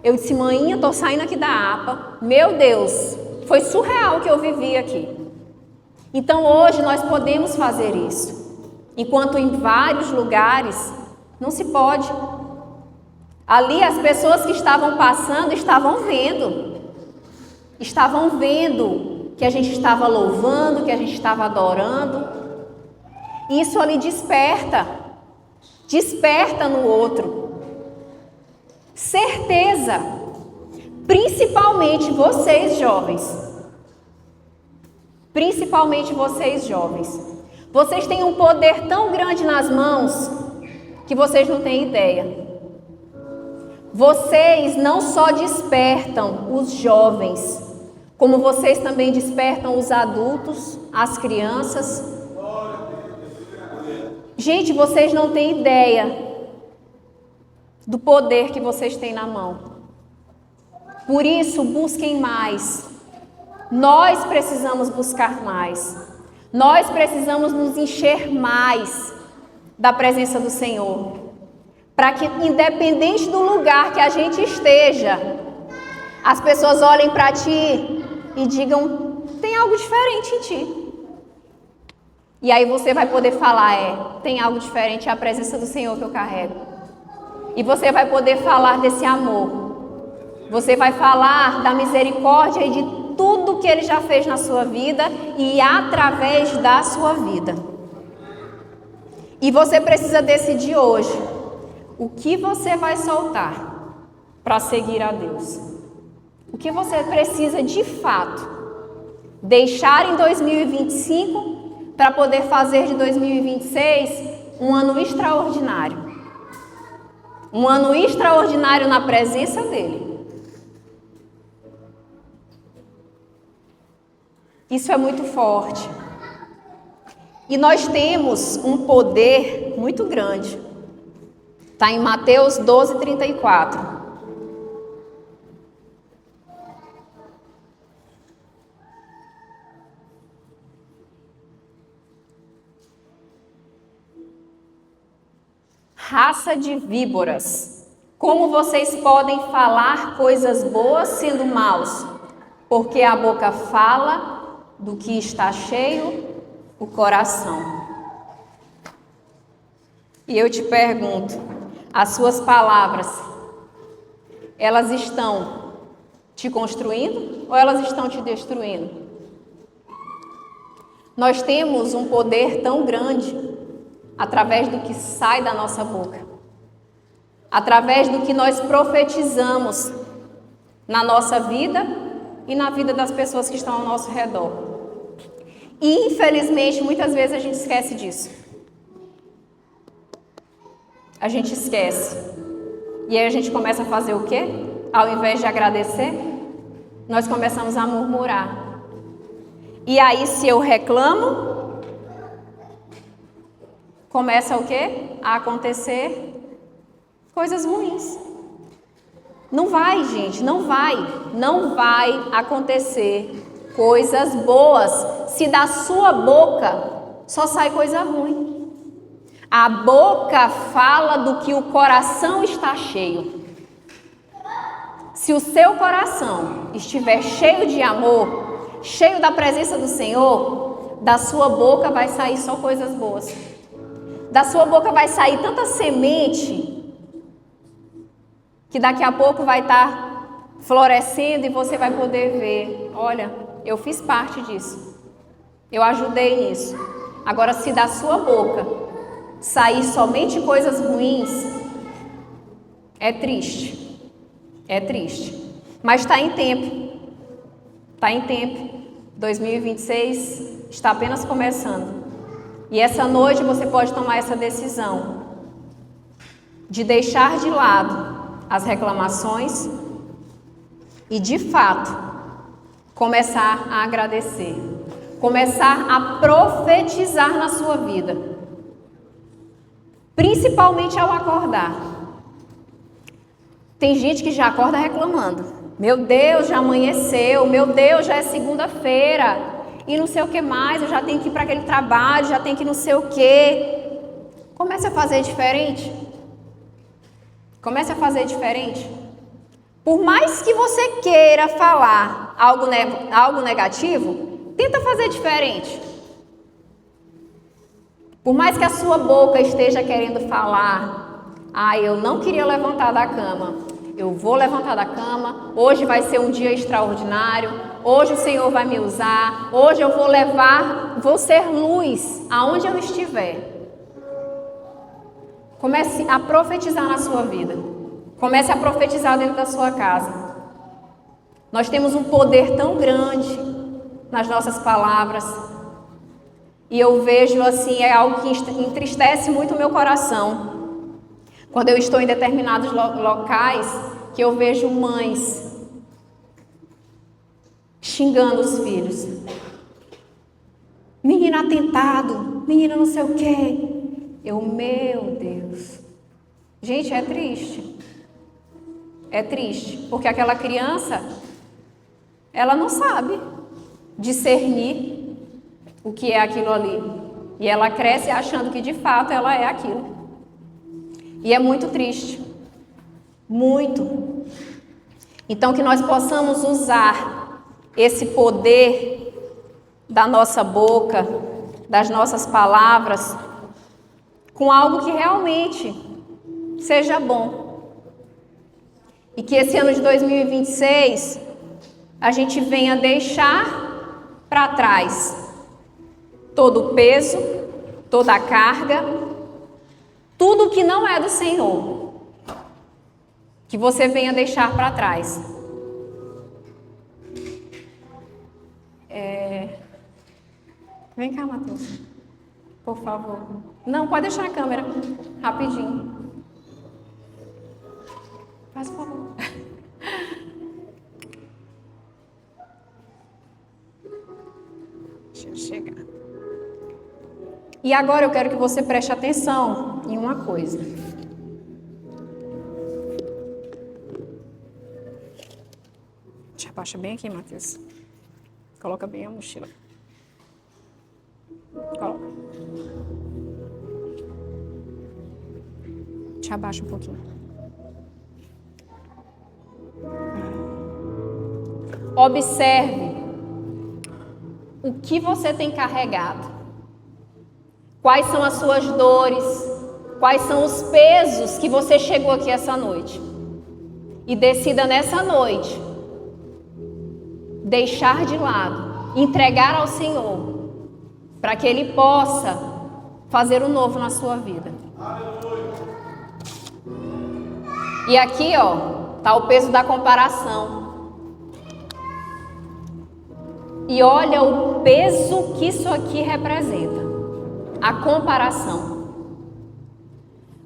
Eu disse, manhinha, estou saindo aqui da APA. Meu Deus, foi surreal o que eu vivi aqui. Então hoje nós podemos fazer isso. Enquanto em vários lugares não se pode. Ali as pessoas que estavam passando estavam vendo que a gente estava louvando, que a gente estava adorando. Isso ali desperta no outro. Certeza, principalmente vocês jovens. Vocês têm um poder tão grande nas mãos que vocês não têm ideia. Vocês não só despertam os jovens, como vocês também despertam os adultos, as crianças. Gente, vocês não têm ideia do poder que vocês têm na mão. Por isso, busquem mais. Nós precisamos buscar mais. Nós precisamos nos encher mais da presença do Senhor. Para que, independente do lugar que a gente esteja, as pessoas olhem para ti e digam, tem algo diferente em ti. E aí você vai poder falar, tem algo diferente, é a presença do Senhor que eu carrego. E você vai poder falar desse amor. Você vai falar da misericórdia e de tudo que Ele já fez na sua vida e através da sua vida. E você precisa decidir hoje o que você vai soltar para seguir a Deus. O que você precisa de fato deixar em 2025 para poder fazer de 2026 um ano extraordinário. Um ano extraordinário na presença dEle. Isso é muito forte. E nós temos um poder muito grande. Está em Mateus 12:34. raça de víboras, como vocês podem falar coisas boas sendo maus? Porque a boca fala do que está cheio o coração. E eu te pergunto, as suas palavras, elas estão te construindo ou elas estão te destruindo? Nós temos um poder tão grande através do que sai da nossa boca, através do que nós profetizamos na nossa vida e na vida das pessoas que estão ao nosso redor. E, infelizmente, muitas vezes a gente esquece disso. A gente esquece. E aí a gente começa a fazer o quê? Ao invés de agradecer, nós começamos a murmurar. E aí, se eu reclamo, começa o quê? A acontecer coisas ruins. Não vai, gente, não vai acontecer coisas boas se da sua boca só sai coisa ruim. A boca fala do que o coração está cheio. Se o seu coração estiver cheio de amor, cheio da presença do Senhor, da sua boca vai sair só coisas boas. Da sua boca vai sair tanta semente que daqui a pouco vai estar florescendo e você vai poder ver, olha, eu fiz parte disso, eu ajudei nisso. Agora, se da sua boca sair somente coisas ruins, é triste, mas está em tempo, 2026 está apenas começando, e essa noite você pode tomar essa decisão, de deixar de lado as reclamações e, de fato, começar a agradecer, começar a profetizar na sua vida. Principalmente ao acordar. Tem gente que já acorda reclamando. Meu Deus, já amanheceu. Meu Deus, já é segunda-feira. E não sei o que mais. Eu já tenho que ir para aquele trabalho. Já tenho que ir não sei o que. Comece a fazer diferente. Comece a fazer diferente. Por mais que você queira falar algo negativo, tenta fazer diferente. Por mais que a sua boca esteja querendo falar, eu não queria levantar da cama, eu vou levantar da cama, hoje vai ser um dia extraordinário, hoje o Senhor vai me usar, hoje eu vou ser luz aonde eu estiver. Comece a profetizar na sua vida, comece a profetizar dentro da sua casa. Nós temos um poder tão grande nas nossas palavras. E eu vejo assim, é algo que entristece muito o meu coração. Quando eu estou em determinados locais, que eu vejo mães xingando os filhos. Menino atentado, menino não sei o quê. Meu Deus. Gente, é triste. É triste, porque aquela criança, ela não sabe discernir o que é aquilo ali. E ela cresce achando que de fato ela é aquilo. E é muito triste. Muito. Então que nós possamos usar esse poder da nossa boca, das nossas palavras, com algo que realmente seja bom. E que esse ano de 2026 a gente venha deixar para trás todo o peso, toda a carga, tudo que não é do Senhor, que você venha deixar para trás. Vem cá, Matheus, por favor. Não, pode deixar a câmera, rapidinho. Faz por favor. Deixa eu chegar. E agora eu quero que você preste atenção em uma coisa. Abaixa bem aqui, Matheus. Coloca bem a mochila. Coloca. abaixa um pouquinho. Observe o que você tem carregado. Quais são as suas dores? Quais são os pesos que você chegou aqui essa noite? E decida nessa noite deixar de lado, entregar ao Senhor, para que Ele possa fazer o novo na sua vida. E aqui, ó, tá o peso da comparação. E olha o peso que isso aqui representa. A comparação.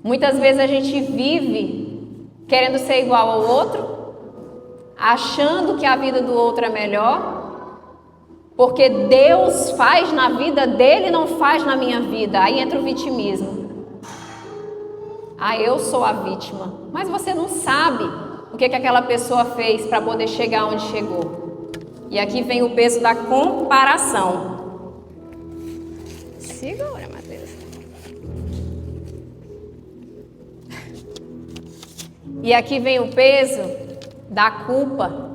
Muitas vezes a gente vive querendo ser igual ao outro, achando que a vida do outro é melhor, porque Deus faz na vida dele e não faz na minha vida. Aí entra o vitimismo. Ah, eu sou a vítima. Mas você não sabe o que aquela pessoa fez para poder chegar onde chegou. E aqui vem o peso da comparação. Segura, Matheus. E aqui vem o peso da culpa.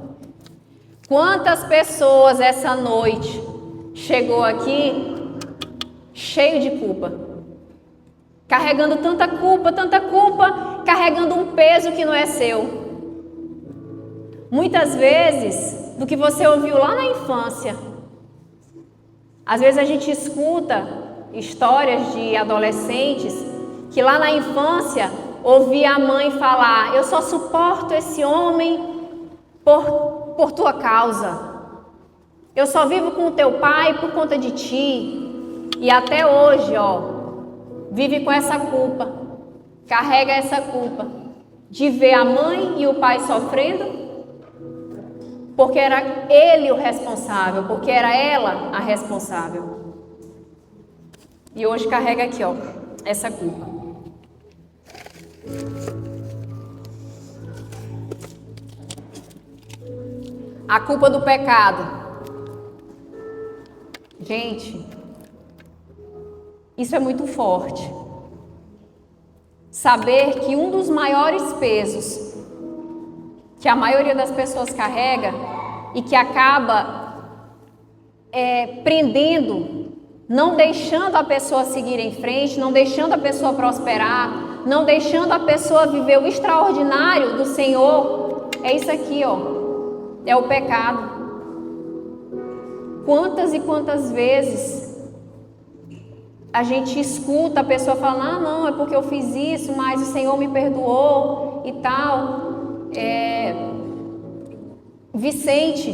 Quantas pessoas essa noite chegou aqui cheio de culpa? Carregando tanta culpa, carregando um peso que não é seu. Muitas vezes, do que você ouviu lá na infância. Às vezes a gente escuta histórias de adolescentes que lá na infância ouvia a mãe falar: eu só suporto esse homem por tua causa. Eu só vivo com o teu pai por conta de ti. E até hoje, ó, vive com essa culpa, carrega essa culpa de ver a mãe e o pai sofrendo, porque era ele o responsável, porque era ela a responsável. E hoje carrega aqui, ó, essa culpa. A culpa do pecado. Gente, isso é muito forte. Saber que um dos maiores pesos que a maioria das pessoas carrega e que acaba prendendo, não deixando a pessoa seguir em frente, não deixando a pessoa prosperar, não deixando a pessoa viver o extraordinário do Senhor, é isso aqui, ó, é o pecado. Quantas e quantas vezes a gente escuta a pessoa falando: ah, não, é porque eu fiz isso, mas o Senhor me perdoou e tal. Vicente,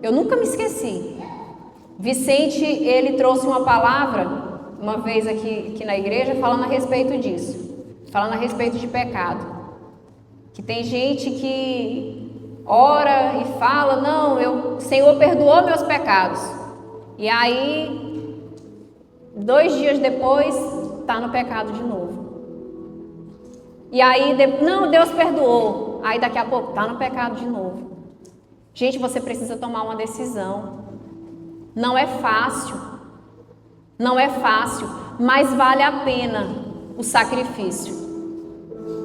eu nunca me esqueci. Vicente, ele trouxe uma palavra uma vez aqui na igreja falando a respeito disso, falando a respeito de pecado. Que tem gente que ora e fala: não, o Senhor perdoou meus pecados. E aí, 2 dias depois, está no pecado de novo. E aí, não, Deus perdoou. Aí daqui a pouco está no pecado de novo. Gente, você precisa tomar uma decisão. Não é fácil. Não é fácil, mas vale a pena o sacrifício.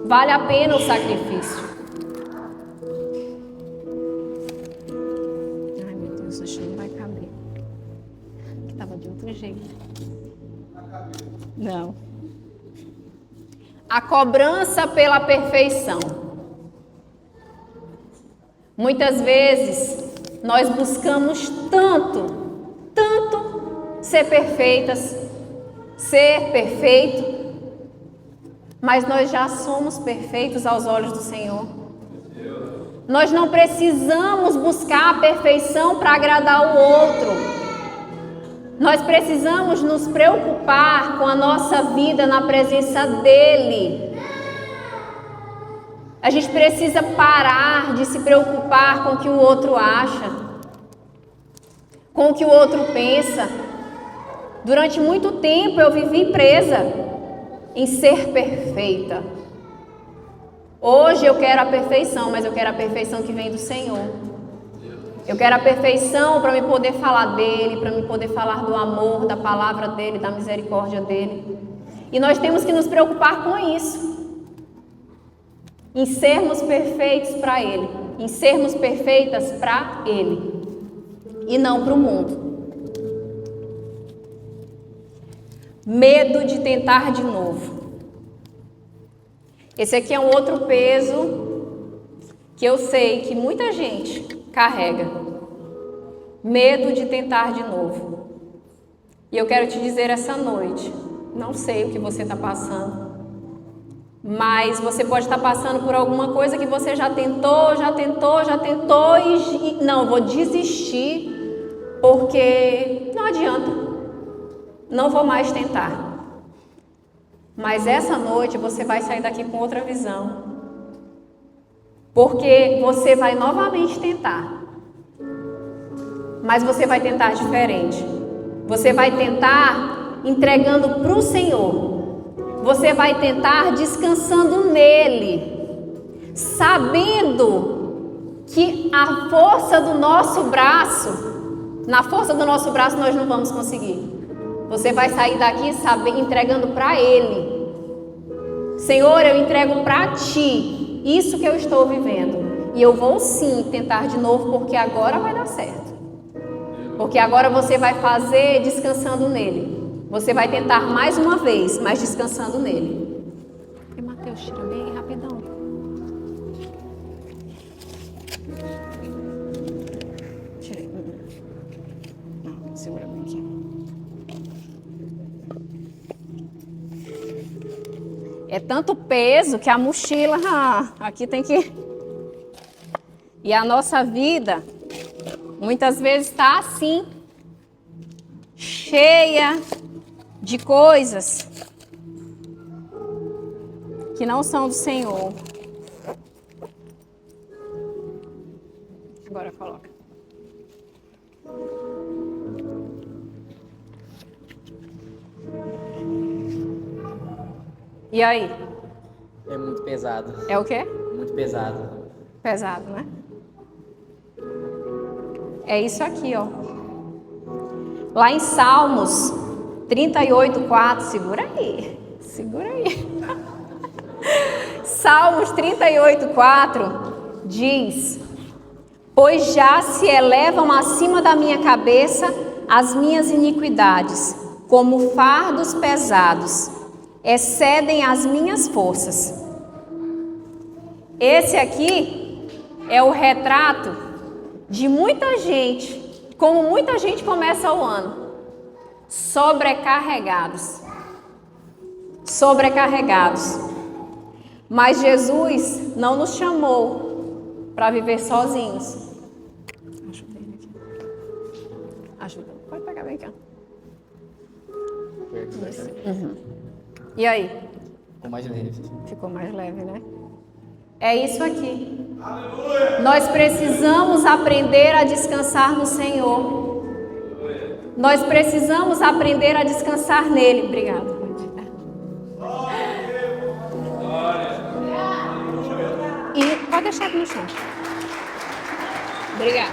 Vale a pena o sacrifício. Ai, meu Deus, acho que não vai caber. Que estava de outro jeito. Não. A cobrança pela perfeição. Muitas vezes nós buscamos tanto ser perfeitas, ser perfeito, mas nós já somos perfeitos aos olhos do Senhor. Nós não precisamos buscar a perfeição para agradar o outro. Nós precisamos nos preocupar com a nossa vida na presença dEle. A gente precisa parar de se preocupar com o que o outro acha, com o que o outro pensa. Durante muito tempo eu vivi presa em ser perfeita. Hoje eu quero a perfeição, mas eu quero a perfeição que vem do Senhor. Eu quero a perfeição para me poder falar dEle, para me poder falar do amor, da palavra dEle, da misericórdia dEle. E nós temos que nos preocupar com isso. em sermos perfeitos para Ele, em sermos perfeitas para Ele e não para o mundo. Medo de tentar de novo. Esse aqui é um outro peso que eu sei que muita gente carrega. Medo de tentar de novo. E eu quero te dizer essa noite, não sei o que você está passando, mas você pode estar passando por alguma coisa que você já tentou e não, vou desistir porque não adianta, não vou mais tentar. Mas essa noite você vai sair daqui com outra visão, porque você vai novamente tentar, mas você vai tentar diferente. Você vai tentar entregando para o Senhor. Você vai tentar descansando nele, sabendo que a força do nosso braço, na força do nosso braço nós não vamos conseguir. Você vai sair daqui entregando para Ele. Senhor, eu entrego para Ti isso que eu estou vivendo. E eu vou sim tentar de novo, porque agora vai dar certo. Porque agora você vai fazer descansando nele. Você vai tentar mais uma vez, mas descansando nele. E Mateus, tira bem rapidão. Tira aí. Não, segura bem aqui. É tanto peso que a mochila aqui tem que... E a nossa vida muitas vezes está assim, cheia de coisas que não são do Senhor. Agora coloca. E aí? É muito pesado. É o quê? Muito pesado. Pesado, né? É isso aqui, ó. Lá em Salmos 38:4, segura aí. Salmos 38:4 diz: pois já se elevam acima da minha cabeça as minhas iniquidades, como fardos pesados, excedem as minhas forças. Esse aqui é o retrato de muita gente, como muita gente começa o ano, sobrecarregados. Mas Jesus não nos chamou para viver sozinhos. Ajuda ele aqui. Ajuda. Pode pegar bem cá. Uhum. E aí? Ficou mais leve. Ficou mais leve, né? É isso aqui. Nós precisamos aprender a descansar no Senhor. Nós precisamos aprender a descansar nele. Obrigada. E pode deixar aqui no chão. Obrigada.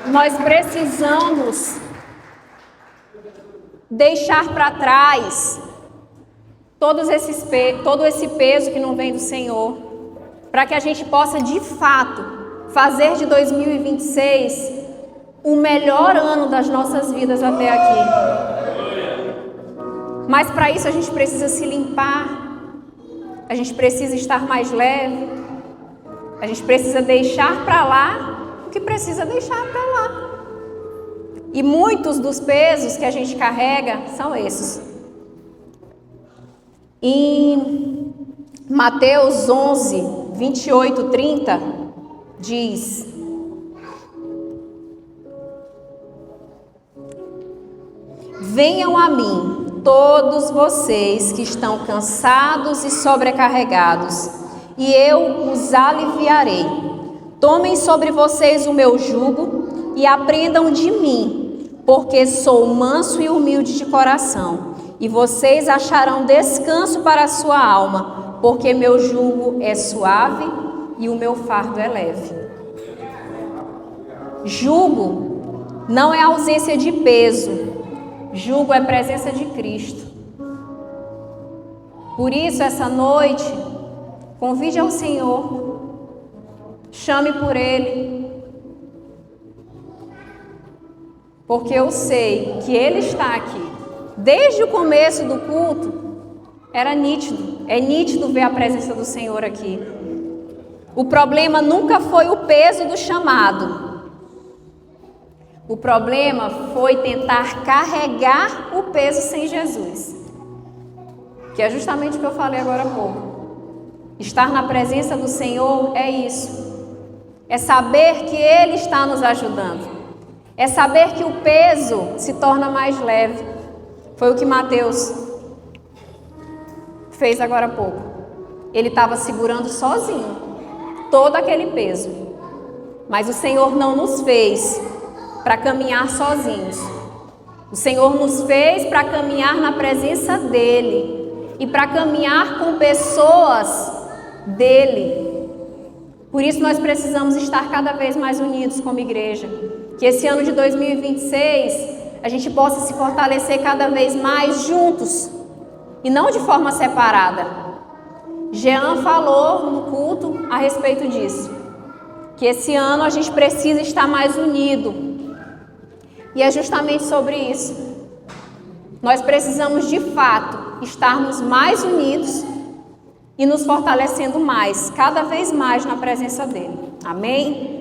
Nós precisamos deixar para trás todo esse peso que não vem do Senhor, para que a gente possa de fato fazer de 2026 o melhor ano das nossas vidas até aqui. Mas para isso a gente precisa se limpar, a gente precisa estar mais leve, a gente precisa deixar para lá o que precisa deixar para lá. E muitos dos pesos que a gente carrega são esses. Em Mateus 11, 28, 30, diz: venham a mim, todos vocês que estão cansados e sobrecarregados, e eu os aliviarei. Tomem sobre vocês o meu jugo e aprendam de mim, porque sou manso e humilde de coração, e vocês acharão descanso para a sua alma, porque meu jugo é suave e o meu fardo é leve. Jugo não é ausência de peso. Jugo é presença de Cristo. Por isso, essa noite, convide ao Senhor, chame por Ele, porque eu sei que Ele está aqui. Desde o começo do culto, era nítido, é nítido ver a presença do Senhor aqui. O problema nunca foi o peso do chamado. O problema foi tentar carregar o peso sem Jesus. Que é justamente o que eu falei agora há pouco. Estar na presença do Senhor é isso. É saber que Ele está nos ajudando. É saber que o peso se torna mais leve. Foi o que Mateus fez agora há pouco. Ele estava segurando sozinho todo aquele peso. Mas o Senhor não nos fez para caminhar sozinhos. O Senhor nos fez para caminhar na presença dEle. E para caminhar com pessoas dele. Por isso nós precisamos estar cada vez mais unidos como igreja. Que esse ano de 2026 a gente possa se fortalecer cada vez mais juntos e não de forma separada. Jean falou no culto a respeito disso. Que esse ano a gente precisa estar mais unido. E é justamente sobre isso. Nós precisamos de fato estarmos mais unidos e nos fortalecendo mais, cada vez mais na presença dele. Amém?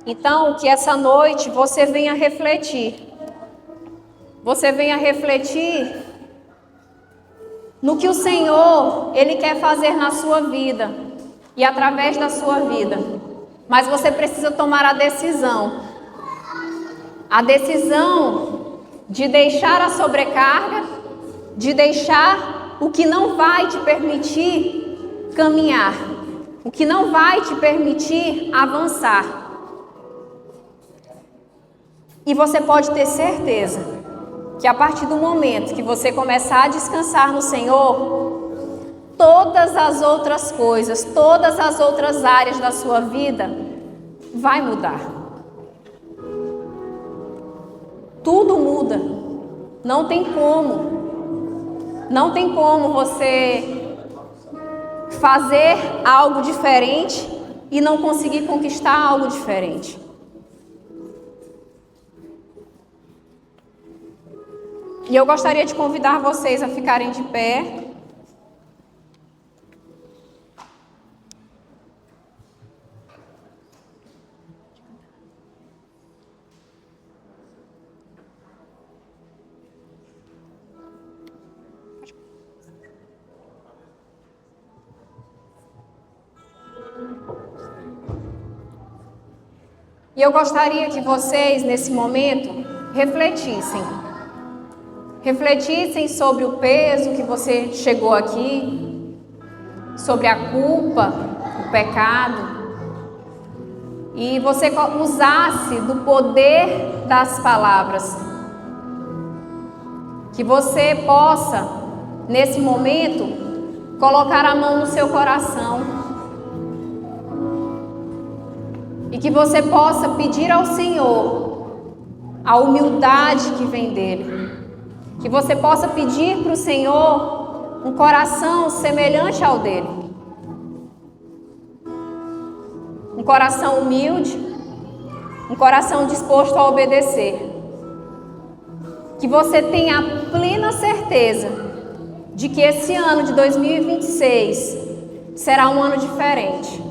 Então, que essa noite você venha refletir. Você venha refletir no que o Senhor, Ele quer fazer na sua vida e através da sua vida. Mas você precisa tomar a decisão. A decisão de deixar a sobrecarga, de deixar o que não vai te permitir caminhar, o que não vai te permitir avançar. E você pode ter certeza que a partir do momento que você começar a descansar no Senhor, todas as outras coisas, todas as outras áreas da sua vida vai mudar. Tudo muda. Não tem como. Não tem como você fazer algo diferente e não conseguir conquistar algo diferente. E eu gostaria de convidar vocês a ficarem de pé. E eu gostaria que vocês, nesse momento, refletissem. Refletissem sobre o peso que você chegou aqui, sobre a culpa, o pecado. E você usasse do poder das palavras. Que você possa, nesse momento, colocar a mão no seu coração. E que você possa pedir ao Senhor a humildade que vem dele. Que você possa pedir para o Senhor um coração semelhante ao dele. Um coração humilde, um coração disposto a obedecer. Que você tenha a plena certeza de que esse ano de 2026 será um ano diferente.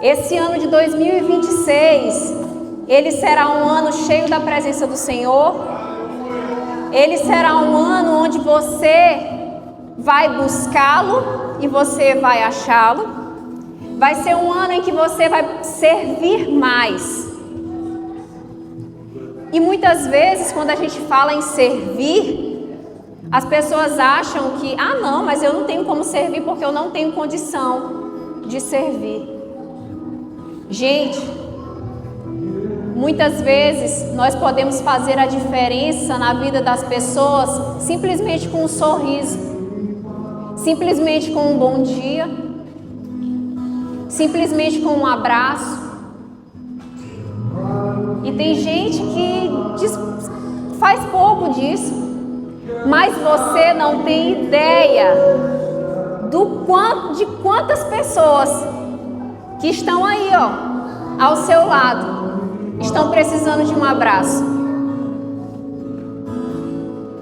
Esse ano de 2026, ele será um ano cheio da presença do Senhor. Ele será um ano onde você vai buscá-lo e você vai achá-lo. Vai ser um ano em que você vai servir mais. E muitas vezes, quando a gente fala em servir, as pessoas acham que, não, mas eu não tenho como servir porque eu não tenho condição de servir. Gente, Muitas vezes nós podemos fazer a diferença na vida das pessoas simplesmente com um sorriso, simplesmente com um bom dia, simplesmente com um abraço. E tem gente que faz pouco disso, mas você não tem ideia de quantas pessoas que estão aí, ao seu lado, estão precisando de um abraço.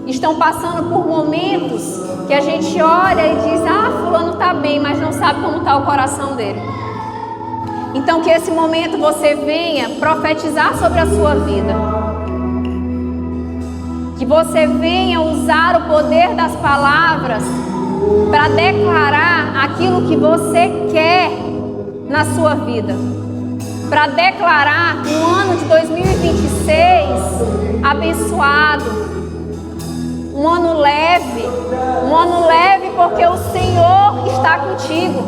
Estão passando por momentos que a gente olha e diz: fulano está bem, mas não sabe como está o coração dele. Então que esse momento você venha profetizar sobre a sua vida. Que você venha usar o poder das palavras para declarar aquilo que você quer na sua vida. Para declarar um ano de 2026 abençoado, um ano leve porque o Senhor está contigo.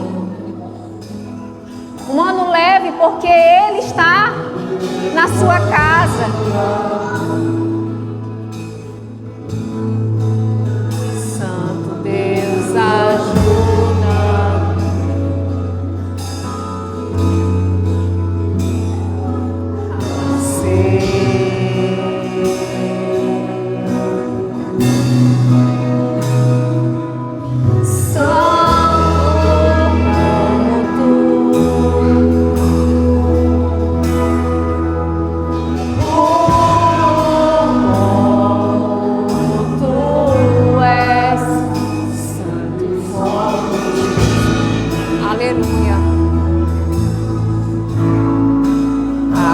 Um ano leve porque Ele está na sua casa. Santo Deus, ajuda.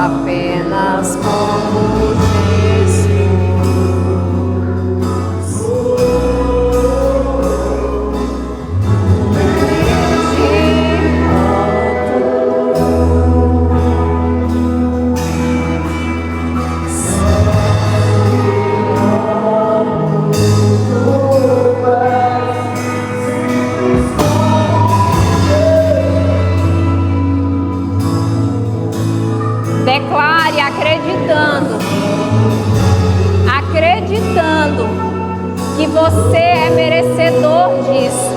Apenas como Jesus. Declare acreditando que você é merecedor disso.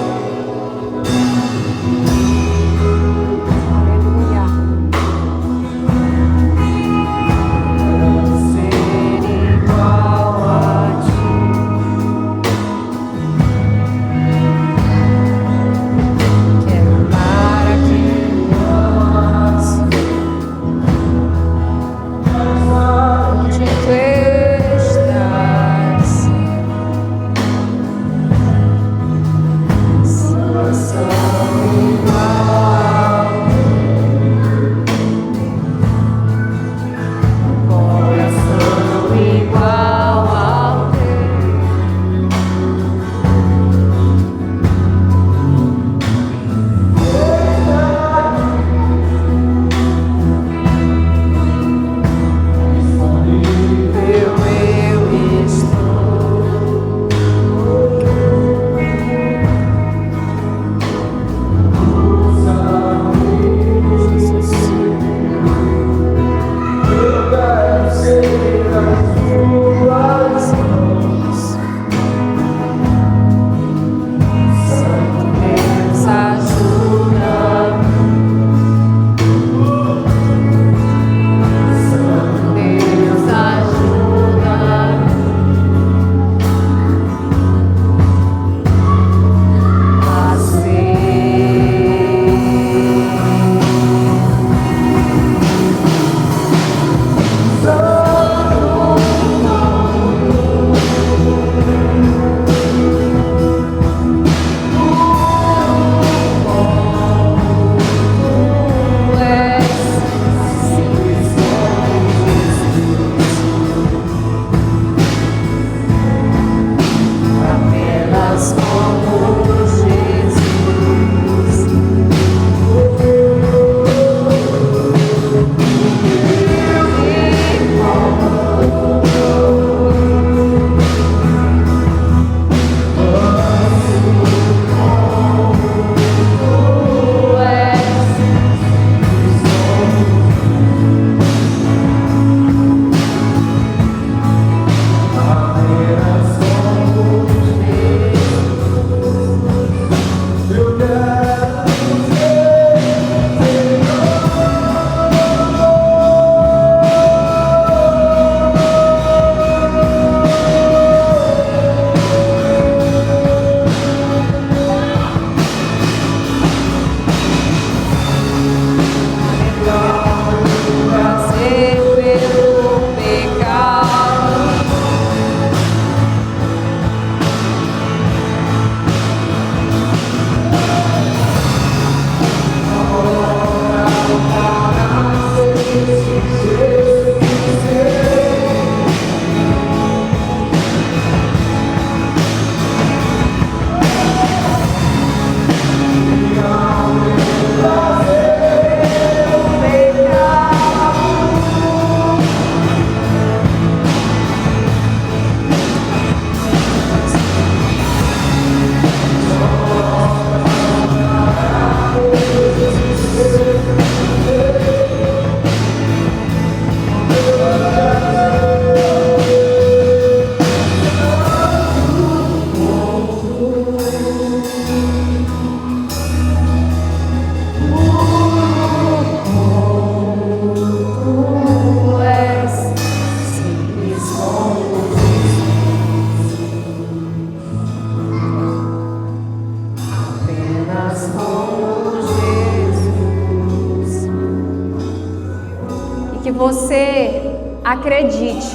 você acredite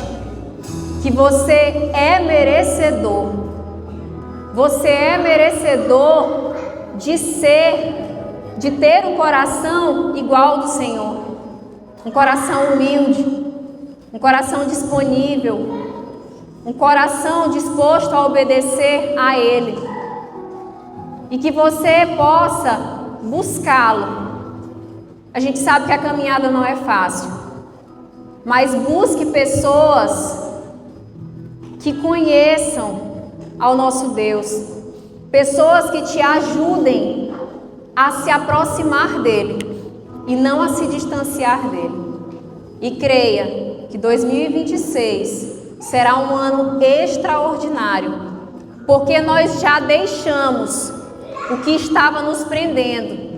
que você é merecedor. Você é merecedor de ter um coração igual ao do Senhor. Um coração humilde, um coração disponível, um coração disposto a obedecer a Ele. E que você possa buscá-lo. A gente sabe que a caminhada não é fácil, mas busque pessoas que conheçam ao nosso Deus, pessoas que te ajudem a se aproximar dele e não a se distanciar dele. E creia que 2026 será um ano extraordinário, porque nós já deixamos o que estava nos prendendo.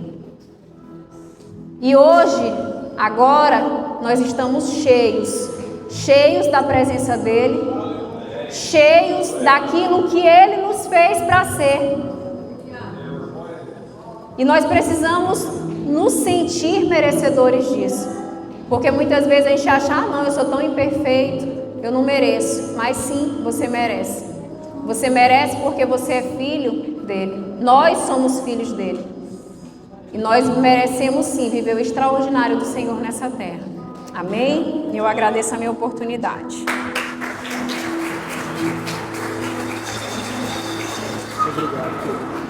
E hoje, agora, nós estamos cheios da presença dele, cheios daquilo que ele nos fez para ser. E nós precisamos nos sentir merecedores disso. Porque muitas vezes a gente acha, não, eu sou tão imperfeito, eu não mereço. Mas sim, você merece. Você merece porque você é filho dele. Nós somos filhos dele. E nós merecemos sim viver o extraordinário do Senhor nessa terra. Amém? Eu agradeço a minha oportunidade. Obrigado.